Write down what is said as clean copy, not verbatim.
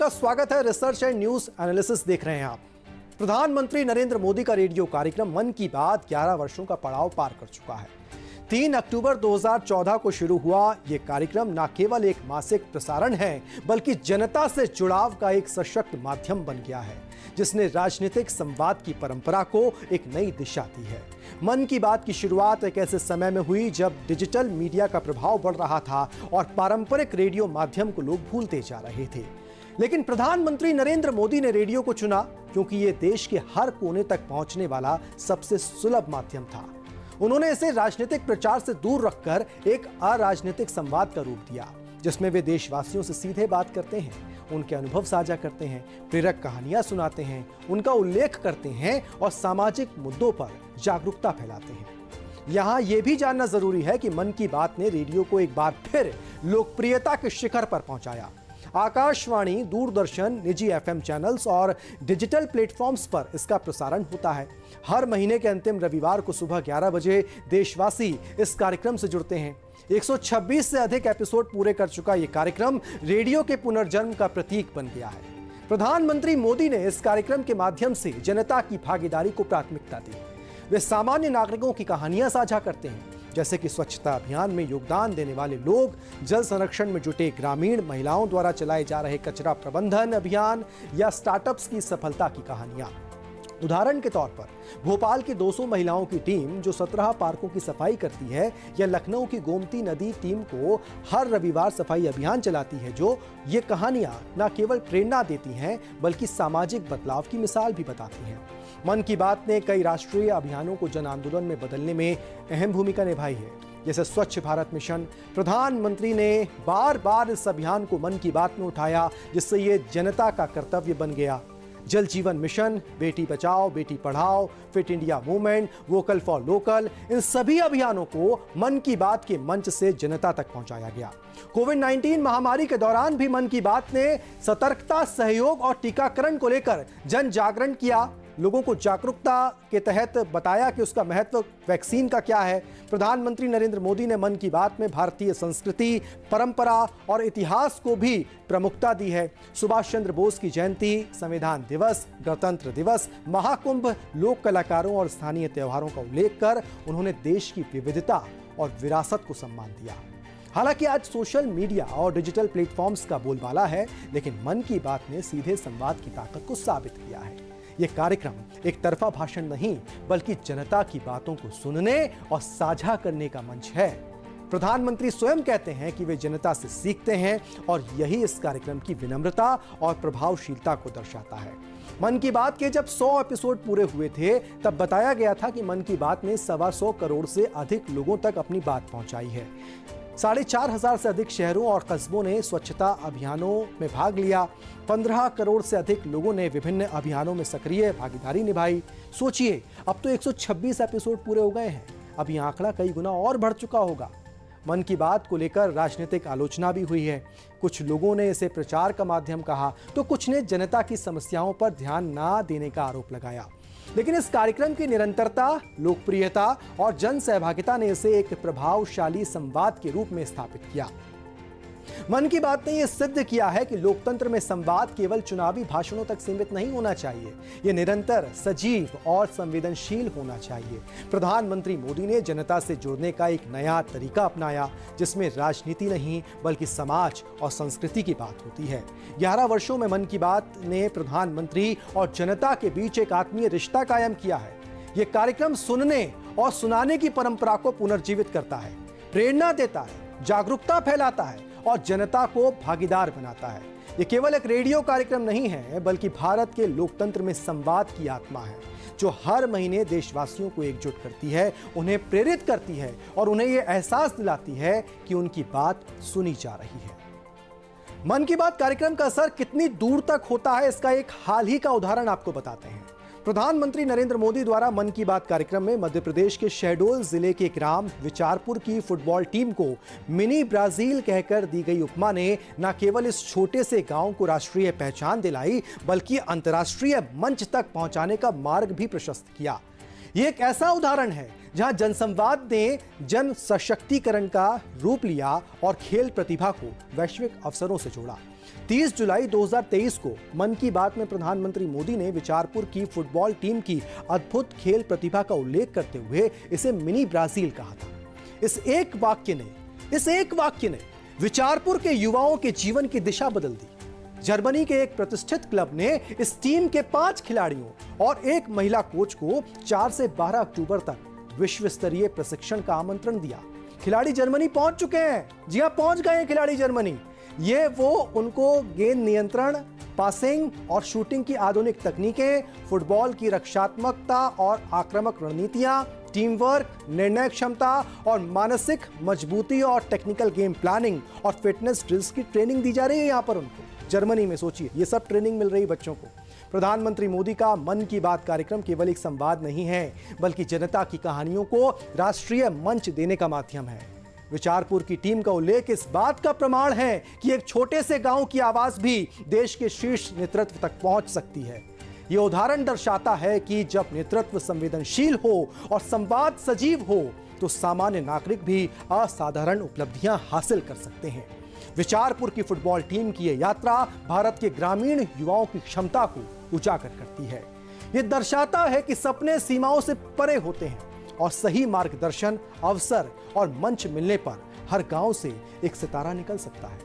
का स्वागत है। रिसर्च एंड न्यूज एनालिसिस देख रहे हैं आप। प्रधानमंत्री नरेंद्र मोदी का रेडियो कार्यक्रम मन की बात 11 वर्षों का पड़ाव पार कर चुका है। 3 अक्टूबर 2014 को शुरू हुआ ये कार्यक्रम न केवल एक मासिक प्रसारण है, बल्कि जनता से जुड़ाव का एक सशक्त माध्यम बन गया है, जिसने राजनीतिक संवाद की परंपरा को एक नई दिशा दी है। मन की बात की शुरुआत एक ऐसे समय में हुई जब डिजिटल मीडिया का प्रभाव बढ़ रहा था और पारंपरिक रेडियो माध्यम को लोग भूलते जा रहे थे। लेकिन प्रधानमंत्री नरेंद्र मोदी ने रेडियो को चुना क्योंकि यह देश के हर कोने तक पहुंचने वाला सबसे सुलभ माध्यम था। उन्होंने इसे राजनीतिक प्रचार से दूर रखकर एक अराजनीतिक संवाद का रूप दिया, जिसमें वे देशवासियों से सीधे बात करते हैं, उनके अनुभव साझा करते हैं, प्रेरक कहानियां सुनाते हैं, उनका उल्लेख करते हैं और सामाजिक मुद्दों पर जागरूकता फैलाते हैं। यहां यह भी जानना जरूरी है कि मन की बात ने रेडियो को एक बार फिर लोकप्रियता के शिखर पर पहुंचाया। आकाशवाणी, दूरदर्शन, निजी एफएम चैनल्स और डिजिटल प्लेटफॉर्म्स पर इसका प्रसारण होता है। हर महीने के अंतिम रविवार को सुबह 11 बजे देशवासी इस कार्यक्रम से जुड़ते हैं। 126 से अधिक एपिसोड पूरे कर चुका यह कार्यक्रम रेडियो के पुनर्जन्म का प्रतीक बन गया है। प्रधानमंत्री मोदी ने इस कार्यक्रम के माध्यम से जनता की भागीदारी को प्राथमिकता दी। वे सामान्य नागरिकों की कहानियां साझा करते हैं, जैसे कि स्वच्छता अभियान में योगदान देने वाले लोग, जल संरक्षण में जुटे ग्रामीण महिलाओं द्वारा चलाए जा रहे कचरा प्रबंधन अभियान या स्टार्टअप्स की सफलता की कहानियां। उदाहरण के तौर पर भोपाल की 200 महिलाओं की टीम जो 17 पार्कों की सफाई करती है, या लखनऊ की गोमती नदी टीम को हर रविवार सफाई अभियान चलाती है, जो ये कहानियां न केवल प्रेरणा देती हैं बल्कि सामाजिक बदलाव की मिसाल भी बताती हैं। मन की बात ने कई राष्ट्रीय अभियानों को जन आंदोलन में बदलने में अहम भूमिका निभाई है, जैसे स्वच्छ भारत मिशन। प्रधानमंत्री ने बार बार इस अभियान को मन की बात में उठाया, जिससे ये जनता का कर्तव्य बन गया। जल जीवन मिशन, बेटी बचाओ बेटी पढ़ाओ, fit India movement, vocal for local, इन सभी अभियानों को मन की बात के मंच से जनता तक पहुंचाया गया। कोविड-19 महामारी के दौरान भी मन की बात ने सतर्कता, सहयोग और टीकाकरण को लेकर जन जागरण किया। लोगों को जागरूकता के तहत बताया कि उसका महत्व वैक्सीन का क्या है। प्रधानमंत्री नरेंद्र मोदी ने मन की बात में भारतीय संस्कृति, परंपरा और इतिहास को भी प्रमुखता दी है। सुभाष चंद्र बोस की जयंती, संविधान दिवस, गणतंत्र दिवस, महाकुंभ, लोक कलाकारों और स्थानीय त्योहारों का उल्लेख कर उन्होंने देश की विविधता और विरासत को सम्मान दिया। हालांकि आज सोशल मीडिया और डिजिटल प्लेटफॉर्म्स का बोलबाला है, लेकिन मन की बात ने सीधे संवाद की ताकत को साबित किया है। यह कार्यक्रम एक तरफा भाषण नहीं, बल्कि जनता की बातों को सुनने और साझा करने का मंच है। प्रधानमंत्री स्वयं कहते हैं कि वे जनता से सीखते हैं और यही इस कार्यक्रम की विनम्रता और प्रभावशीलता को दर्शाता है। मन की बात के जब 100 एपिसोड पूरे हुए थे, तब बताया गया था कि मन की बात ने 125 करोड़ से अधिक लोगों तक अपनी बात पहुंचाई है। 4,500 से अधिक शहरों और कस्बों ने स्वच्छता अभियानों में भाग लिया। 15 करोड़ से अधिक लोगों ने विभिन्न अभियानों में सक्रिय भागीदारी निभाई। सोचिए, अब तो 126 एपिसोड पूरे हो गए हैं। अब यह आंकड़ा कई गुना और बढ़ चुका होगा। मन की बात को लेकर राजनीतिक आलोचना भी हुई है। कुछ लोगों ने इसे प्रचार का माध्यम कहा, तो कुछ ने जनता की समस्याओं पर ध्यान न देने का आरोप लगाया। लेकिन इस कार्यक्रम की निरंतरता, लोकप्रियता और जन सहभागिता ने इसे एक प्रभावशाली संवाद के रूप में स्थापित किया। मन की बात ने यह सिद्ध किया है कि लोकतंत्र में संवाद केवल चुनावी भाषणों तक सीमित नहीं होना चाहिए, यह निरंतर, सजीव और संवेदनशील होना चाहिए। प्रधानमंत्री मोदी ने जनता से जुड़ने का एक नया तरीका अपनाया, जिसमें राजनीति नहीं बल्कि समाज और संस्कृति की बात होती है। 11 वर्षों में मन की बात ने प्रधानमंत्री और जनता के बीच एक आत्मीय रिश्ता कायम किया है। यह कार्यक्रम सुनने और सुनाने की परंपरा को पुनर्जीवित करता है, प्रेरणा देता है, जागरूकता फैलाता है और जनता को भागीदार बनाता है। यह केवल एक रेडियो कार्यक्रम नहीं है, बल्कि भारत के लोकतंत्र में संवाद की आत्मा है, जो हर महीने देशवासियों को एकजुट करती है, उन्हें प्रेरित करती है और उन्हें यह एहसास दिलाती है कि उनकी बात सुनी जा रही है। मन की बात कार्यक्रम का असर कितनी दूर तक होता है, इसका एक हाल ही का उदाहरण आपको बताते हैं। प्रधानमंत्री नरेंद्र मोदी द्वारा मन की बात कार्यक्रम में मध्य प्रदेश के शहडोल जिले के ग्राम विचारपुर की फुटबॉल टीम को मिनी ब्राजील कहकर दी गई उपमा ने न केवल इस छोटे से गांव को राष्ट्रीय पहचान दिलाई, बल्कि अंतर्राष्ट्रीय मंच तक पहुंचाने का मार्ग भी प्रशस्त किया। यह एक ऐसा उदाहरण है जहां जनसंवाद ने जन सशक्तिकरण का रूप लिया और खेल प्रतिभा को वैश्विक अवसरों से जोड़ा। 30 जुलाई 2023 को मन की बात में प्रधानमंत्री मोदी ने विचारपुर की फुटबॉल टीम की अद्भुत खेल प्रतिभा का उल्लेख करते हुए इसे मिनी ब्राजील कहा था। इस एक वाक्य ने विचारपुर के युवाओं के जीवन की दिशा बदल दी। जर्मनी के एक प्रतिष्ठित क्लब ने इस टीम के 5 खिलाड़ियों और एक महिला कोच को 4 से 12 अक्टूबर तक विश्व स्तरीय प्रशिक्षण का आमंत्रण दिया। खिलाड़ी जर्मनी पहुंच चुके हैं। जी हां, पहुंच गए हैं खिलाड़ी जर्मनी। ये वो उनको गेंद नियंत्रण, पासिंग और शूटिंग की आधुनिक तकनीकें, फुटबॉल की रक्षात्मकता और आक्रामक रणनीतियां, टीम वर्क, निर्णय क्षमता और मानसिक मजबूती और टेक्निकल गेम प्लानिंग और फिटनेस ड्रिल्स की ट्रेनिंग दी जा रही है यहां पर उनको। जर्मनी में सोचिए, ये सब ट्रेनिंग मिल रही है बच्चों को। प्रधानमंत्री मोदी का मन की बात कार्यक्रम केवल एक संवाद नहीं है, बल्कि जनता की कहानियों को राष्ट्रीय मंच देने का माध्यम है। विचारपुर की टीम का उल्लेख इस बात का प्रमाण है कि एक छोटे से गांव की आवाज भी देश के शीर्ष नेतृत्व तक पहुंच सकती है। यह उदाहरण दर्शाता है कि जब नेतृत्व संवेदनशील हो और संवाद सजीव हो, तो सामान्य नागरिक भी असाधारण उपलब्धियां हासिल कर सकते हैं। विचारपुर की फुटबॉल टीम की यह यात्रा भारत के ग्रामीण युवाओं की क्षमता को उजागर करती है। यह दर्शाता है कि सपने सीमाओं से परे होते हैं और सही मार्गदर्शन, अवसर और मंच मिलने पर हर गांव से एक सितारा निकल सकता है।